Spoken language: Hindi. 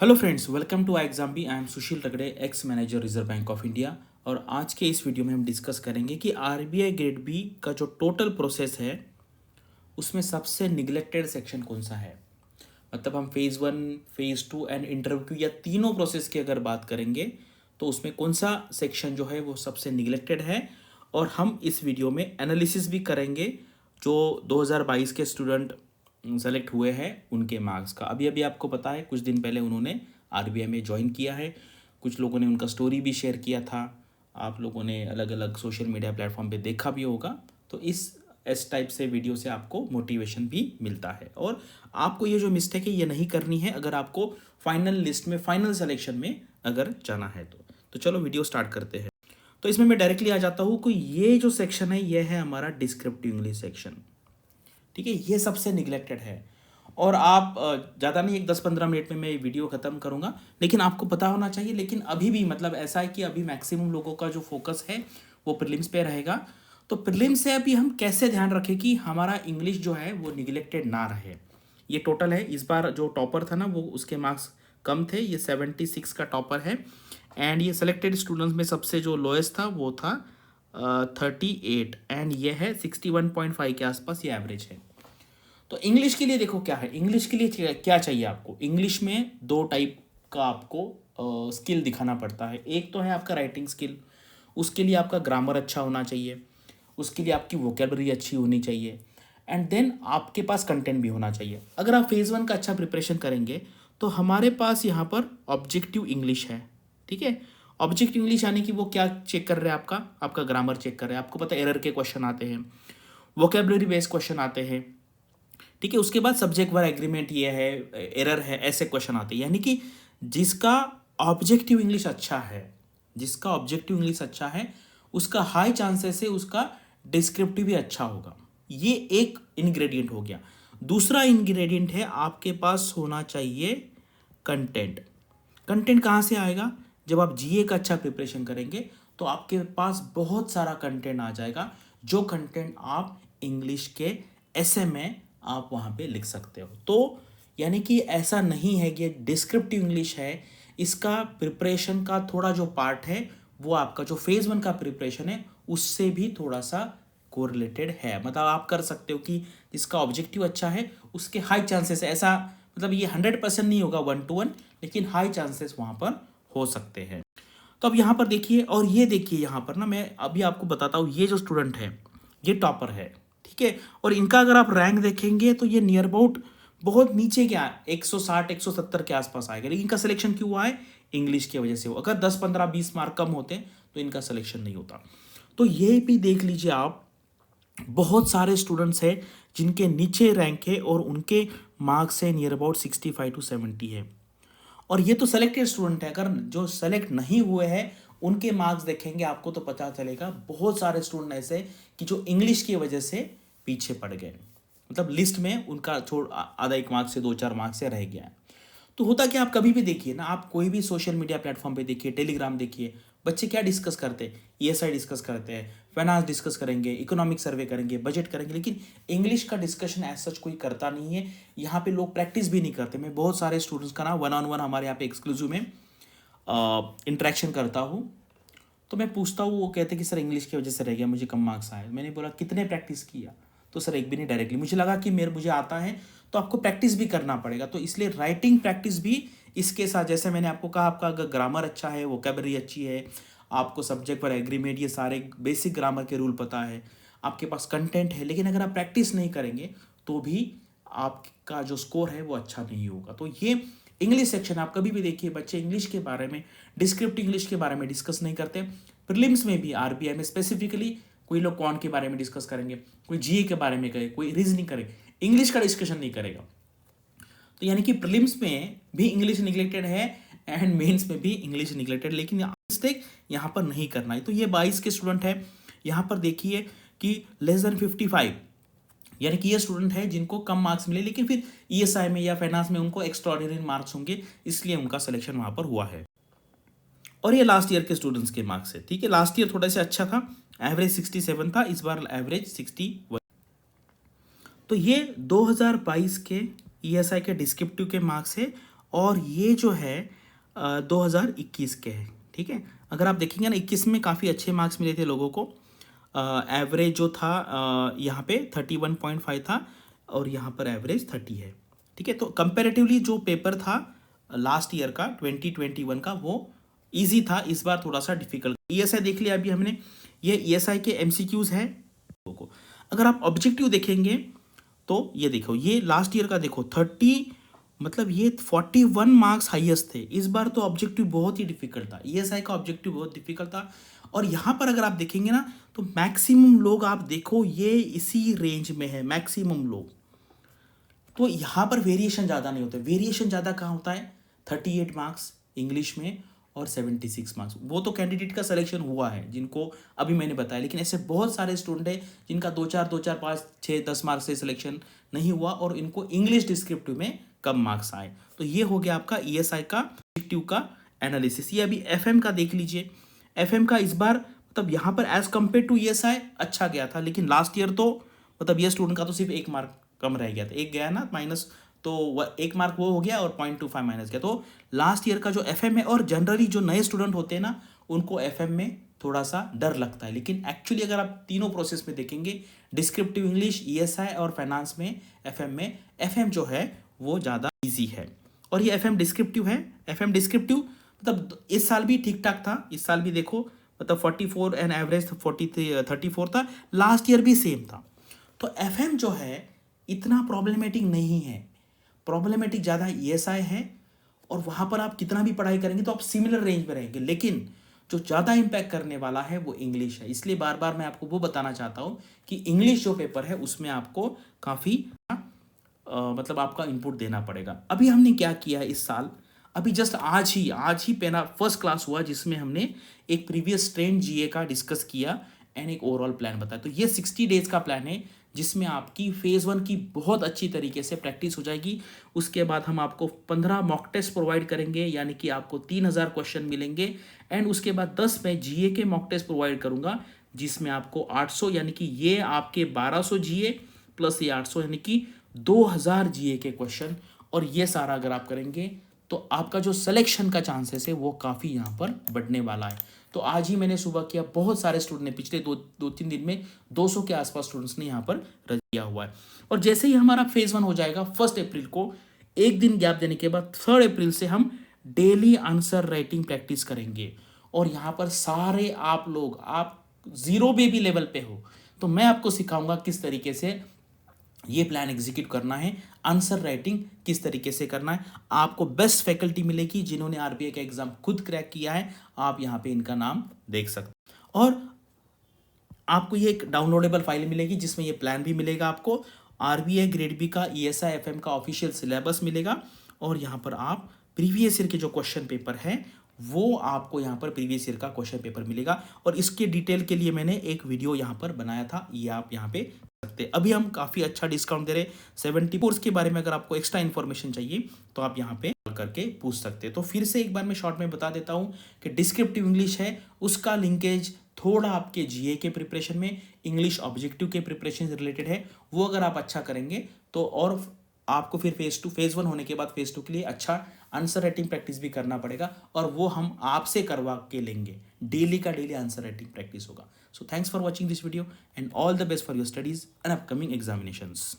Hello friends, welcome to exam B. I am Sushil Tagde, ex manager Reserve Bank of India. और आज के इस वीडियो में हम डिस्कस करेंगे कि आरबीआई ग्रेड बी का जो टोटल प्रोसेस है उसमें सबसे निगलेक्टेड सेक्शन कौन सा है। मतलब हम phase one, phase two and interview या तीनों प्रोसेस की अगर बात करेंगे तो उसमें कौन सा सेक्शन जो है वो सबसे निगलेक्टेड है। और हम इस वीडियो में एनालिसिस भी करेंगे जो 2022 के स्टूडेंट सेलेक्ट हुए हैं उनके मार्क्स का। अभी अभी आपको पता है कुछ दिन पहले उन्होंने आरबीआई में ज्वाइन किया है। कुछ लोगों ने उनका स्टोरी भी शेयर किया था, आप लोगों ने अलग अलग सोशल मीडिया प्लेटफॉर्म पे देखा भी होगा। तो इस टाइप से वीडियो से आपको मोटिवेशन भी मिलता है और आपको ये जो मिस्टेक है ये नहीं करनी है अगर आपको फाइनल लिस्ट में, फाइनल सिलेक्शन में अगर जाना है तो चलो वीडियो स्टार्ट करते हैं। तो इसमें मैं डायरेक्टली आ जाता हूँ कि ये जो सेक्शन है ये है हमारा डिस्क्रिप्टिव इंग्लिश सेक्शन। ठीक है, ये सबसे निगलेक्टेड है। और आप ज़्यादा नहीं, एक 10-15 मिनट में मैं वीडियो ख़त्म करूँगा, लेकिन आपको पता होना चाहिए। लेकिन अभी भी मतलब ऐसा है कि अभी मैक्सिमम लोगों का जो फोकस है वो प्रीलिम्स पे रहेगा। तो प्रीलिम्स से अभी हम कैसे ध्यान रखें कि हमारा इंग्लिश जो है वो निगलेक्टेड ना रहे। ये टोटल है, इस बार जो टॉपर था ना वो उसके मार्क्स कम थे, ये 76 का टॉपर है। एंड ये सेलेक्टेड स्टूडेंट्स में सबसे जो लोएस्ट था वो था 38 एंड ये है 61.5 के आसपास ये एवरेज है। तो इंग्लिश के लिए देखो क्या है, इंग्लिश के लिए क्या चाहिए आपको। इंग्लिश में दो टाइप का आपको स्किल दिखाना पड़ता है। एक तो है आपका राइटिंग स्किल, उसके लिए आपका ग्रामर अच्छा होना चाहिए, उसके लिए आपकी वोकेबलरी अच्छी होनी चाहिए, एंड देन आपके पास कंटेंट भी होना चाहिए। अगर आप फेज़ वन का अच्छा प्रिपरेशन करेंगे तो हमारे पास यहाँ पर ऑब्जेक्टिव इंग्लिश है। ठीक है, ऑब्जेक्टिव इंग्लिश यानी कि वो क्या चेक कर रहे हैं, आपका ग्रामर चेक कर रहे हैं। आपको पता है एरर के क्वेश्चन आते हैं, वोकेबलरी बेस्ड क्वेश्चन आते हैं। ठीक है, उसके बाद सब्जेक्ट वर्ब एग्रीमेंट ये है, एरर है, ऐसे क्वेश्चन आते हैं। यानी कि जिसका ऑब्जेक्टिव इंग्लिश अच्छा है, जिसका ऑब्जेक्टिव इंग्लिश अच्छा है उसका हाई चांसेस है उसका डिस्क्रिप्टिव भी अच्छा होगा। ये एक इंग्रेडिएंट हो गया। दूसरा इंग्रेडिएंट है आपके पास होना चाहिए कंटेंट। कंटेंट कहाँ से आएगा? जब आप जीए का अच्छा प्रिपरेशन करेंगे तो आपके पास बहुत सारा कंटेंट आ जाएगा, जो कंटेंट आप इंग्लिश के ऐसे में आप वहाँ पे लिख सकते हो। तो यानी कि ऐसा नहीं है कि डिस्क्रिप्टिव इंग्लिश है, इसका प्रिपरेशन का थोड़ा जो पार्ट है वो आपका जो फेज़ वन का प्रिपरेशन है उससे भी थोड़ा सा कोरिलेटेड है। मतलब आप कर सकते हो कि जिसका ऑब्जेक्टिव अच्छा है उसके हाई चांसेस है। ऐसा मतलब ये 100% नहीं होगा 1 to 1, लेकिन हाई चांसेस वहाँ पर हो सकते हैं। तो अब यहाँ पर देखिए, और ये देखिए यहाँ पर ना मैं अभी आपको बताता हूँ, ये जो स्टूडेंट है ये टॉपर है। ठीक है, और इनका अगर आप रैंक देखेंगे तो ये नियर अबाउट बहुत नीचे क्या 160-170 के आसपास आएगा। लेकिन इनका सिलेक्शन क्यों हुआ है? इंग्लिश की वजह से। अगर 10-15-20 मार्क कम होते तो इनका सिलेक्शन नहीं होता। तो ये भी देख लीजिए आप, बहुत सारे स्टूडेंट्स हैं जिनके नीचे रैंक है और उनके मार्क्स है नियर अबाउट 65 to 70 है। और ये तो सेलेक्टेड स्टूडेंट है, अगर जो सेलेक्ट नहीं हुए हैं उनके मार्क्स देखेंगे आपको तो पता चलेगा बहुत सारे स्टूडेंट ऐसे कि जो इंग्लिश की वजह से पीछे पड़ गए। मतलब लिस्ट में उनका छोड़ आधा एक मार्क्स से 2-4 मार्क्स से रह गया है। तो होता क्या, आप कभी भी देखिए ना, आप कोई भी सोशल मीडिया प्लेटफॉर्म पे देखिए, टेलीग्राम देखिए, बच्चे क्या डिस्कस करते हैं, ईएसआई डिस्कस करते हैं, फाइनेंस डिस्कस करेंगे, इकोनॉमिक सर्वे करेंगे, बजट करेंगे, लेकिन इंग्लिश का डिस्कशन एज सच कोई करता नहीं है। यहाँ पे लोग प्रैक्टिस भी नहीं करते। मैं बहुत सारे स्टूडेंट्स का ना 1-on-1 हमारे यहाँ पे एक्सक्लूसिव में इंटरेक्शन करता हूँ। तो मैं पूछता हूँ, वो कहते कि सर इंग्लिश की वजह से रह गया, मुझे कम मार्क्स आए। मैंने बोला कितने प्रैक्टिस किया? तो सर एक भी नहीं। डायरेक्टली मुझे लगा कि मुझे आता है, तो आपको प्रैक्टिस भी करना पड़ेगा। तो इसलिए राइटिंग प्रैक्टिस भी इसके साथ, जैसे मैंने आपको कहा, आपका अगर ग्रामर अच्छा है, वोकेबलरी अच्छी है, आपको सब्जेक्ट पर एग्रीमेंट ये सारे बेसिक ग्रामर के रूल पता है, आपके पास कंटेंट है, लेकिन अगर आप प्रैक्टिस नहीं करेंगे तो भी आपका जो स्कोर है वो अच्छा नहीं होगा। तो ये इंग्लिश सेक्शन आप कभी भी देखिए, बच्चे इंग्लिश के बारे में, डिस्क्रिप्टिव इंग्लिश के बारे में डिस्कस नहीं करते। प्रीलिम्स में भी आरबीआई में स्पेसिफिकली कोई लोग कौन के बारे में डिस्कस करेंगे, कोई जीए के बारे में करे, कोई रीजनिंग करे, इंग्लिश का डिस्कशन नहीं करेगा। तो यानी कि प्रीलिम्स में भी इंग्लिश निगलेक्टेड है एंड मेंस में भी इंग्लिश निगलेक्टेड, लेकिन मिस्टेक यहाँ पर नहीं करना है। तो ये 22 के स्टूडेंट है, यहाँ पर देखिए कि लेस देन 55, यानी कि ये स्टूडेंट है जिनको कम मार्क्स मिले, लेकिन फिर ईएसआई में या फाइनेंस में उनको एक्स्ट्राऑर्डिनरी मार्क्स होंगे, इसलिए उनका सिलेक्शन वहाँ पर हुआ है। और ये लास्ट ईयर के स्टूडेंट्स के मार्क्स है। ठीक है, लास्ट ईयर थोड़ा सा अच्छा था, एवरेज 67 था, इस बार एवरेज 61। तो ये 2022 के ईएसआई के डिस्क्रिप्टिव के मार्क्स है और ये जो है 2021 के हैं, ठीक है। अगर आप देखेंगे ना 21 में काफ़ी अच्छे मार्क्स मिले थे लोगों को। एवरेज जो था यहाँ पे 31.5 था और यहाँ पर एवरेज 30 है, ठीक है। तो कंपेरेटिवली जो पेपर था लास्ट ईयर का 2021 का वो इजी था, इस बार थोड़ा सा डिफिकल्ट। ईएसआई देख लिया अभी हमने, ये ईएसआई के एमसीक्यूज है को। अगर आप ऑब्जेक्टिव देखेंगे तो ये देखो, ये लास्ट ईयर का देखो 30, मतलब ये 41 मार्क्स हाईएस्ट थे। इस बार तो ऑब्जेक्टिव बहुत ही डिफिकल्ट था, ईएसआई का ऑब्जेक्टिव बहुत डिफिकल्ट था। और यहाँ पर अगर आप देखेंगे ना तो मैक्सिमम लोग आप देखो ये इसी रेंज में है, मैक्सिमम लोग। तो यहाँ पर वेरिएशन ज़्यादा नहीं होते। वेरिएशन ज़्यादा कहाँ होता है? 38 मार्क्स इंग्लिश में और 76 मार्क्स। वो तो कैंडिडेट का सिलेक्शन हुआ है जिनको अभी मैंने बताया, लेकिन ऐसे बहुत सारे स्टूडेंट हैं जिनका 2-4, 2-4, 5, 6, 10 मार्क्स से सिलेक्शन नहीं हुआ और इनको इंग्लिश डिस्क्रिप्टिव में कम मार्क्स आए। तो ये हो गया आपका ईएसआई का ऑब्जेक्टिव का एनालिसिस। ये अभी एफएम का देख लीजिए। एफएम का इस बार मतलब यहाँ पर एज कम्पेयर टू ईएसआई अच्छा गया था, लेकिन लास्ट ईयर तो मतलब ये स्टूडेंट का तो सिर्फ 1 मार्क कम रह गया था, एक गया ना माइनस, तो 1 मार्क वो हो गया और 0.25 माइनस गया। तो लास्ट ईयर का जो एफएम है, और जनरली जो नए स्टूडेंट होते हैं ना उनको एफएम में थोड़ा सा डर लगता है, लेकिन एक्चुअली अगर आप तीनों प्रोसेस में देखेंगे, डिस्क्रिप्टिव इंग्लिश, ईएसआई और फाइनेंस में, एफएम जो है वो ज़्यादा ईजी है। और ये एफएम डिस्क्रिप्टिव है। एफएम डिस्क्रिप्टिव मतलब इस साल भी ठीक ठाक था, इस साल भी देखो मतलब 44 एंड एवरेज 34 था, लास्ट ईयर भी सेम था। तो एफएम जो है इतना प्रॉब्लमेटिक नहीं है, प्रॉब्लमेटिक ज़्यादा ईएसआई है। और वहाँ पर आप कितना भी पढ़ाई करेंगे तो आप सिमिलर रेंज में रहेंगे, लेकिन जो ज़्यादा इम्पैक्ट करने वाला है वो इंग्लिश है। इसलिए बार बार मैं आपको वो बताना चाहता हूँ कि इंग्लिश जो पेपर है उसमें आपको काफ़ी मतलब आपका इनपुट देना पड़ेगा। अभी हमने क्या किया है इस साल, अभी जस्ट आज ही पहला फर्स्ट क्लास हुआ जिसमें हमने एक प्रीवियस ट्रेंड जीए का डिस्कस किया एंड एक ओवरऑल प्लान बताया। तो ये 60 डेज का प्लान है जिसमें आपकी फेज़ 1 की बहुत अच्छी तरीके से प्रैक्टिस हो जाएगी। उसके बाद हम आपको 15 मॉक टेस्ट प्रोवाइड करेंगे, यानी कि आपको 3000 क्वेश्चन मिलेंगे। एंड उसके बाद 10 मैं जीए के मॉक टेस्ट प्रोवाइड करूंगा जिसमें आपको 800, यानी कि ये आपके 1200 जीए प्लस ये 800, यानी कि 2000 जीए के क्वेश्चन। और ये सारा अगर आप करेंगे तो आपका जो सिलेक्शन का चांसेस है वो काफ़ी यहाँ पर बढ़ने वाला है। तो आज ही मैंने सुबह किया, बहुत सारे स्टूडेंट ने पिछले 2-3 दिन में 200 के आसपास स्टूडेंट्स ने यहाँ पर रजिस्टर किया हुआ है। और जैसे ही हमारा फेज़ 1 हो जाएगा 1 अप्रैल को, एक दिन गैप देने के बाद 3 अप्रैल से हम डेली आंसर राइटिंग प्रैक्टिस करेंगे। और यहाँ पर सारे आप लोग, आप जीरो बेबी लेवल पे हो तो मैं आपको सिखाऊंगा किस तरीके से ये प्लान एग्जीक्यूट करना है, आंसर राइटिंग किस तरीके से करना है। आपको बेस्ट फैकल्टी मिलेगी जिन्होंने आरबीआई का एग्जाम खुद क्रैक किया है, आप यहाँ पे इनका नाम देख सकते हैं। और आपको ये एक डाउनलोडेबल फाइल मिलेगी जिसमें ये प्लान भी मिलेगा, आपको आरबीआई ग्रेड बी का ईएसआई एफएम का ऑफिशियल सिलेबस मिलेगा। और यहाँ पर आप प्रीवियस ईयर के जो क्वेश्चन पेपर है वो आपको यहाँ पर प्रीवियस ईयर का क्वेश्चन पेपर मिलेगा। और इसके डिटेल के लिए मैंने एक वीडियो यहाँ पर बनाया था, ये आप यहाँ पे सकते। अभी हम काफ़ी अच्छा डिस्काउंट दे रहे 70 कोर्स के बारे में। अगर आपको एक्स्ट्रा इन्फॉर्मेशन चाहिए तो आप यहाँ पे कॉल करके पूछ सकते हैं। तो फिर से एक बार मैं शॉर्ट में बता देता हूँ कि डिस्क्रिप्टिव इंग्लिश है, उसका लिंकेज थोड़ा आपके जीए के प्रिपरेशन में, इंग्लिश ऑब्जेक्टिव के प्रिपरेशन से रिलेटेड है। वो अगर आप अच्छा करेंगे तो और आपको फिर फेज़ 1 होने के बाद फेज़ 2 के लिए अच्छा आंसर राइटिंग प्रैक्टिस भी करना पड़ेगा, और वो हम आपसे करवा के लेंगे। डेली का डेली आंसर राइटिंग प्रैक्टिस होगा। So thanks for watching this video and all the best for your studies and upcoming examinations.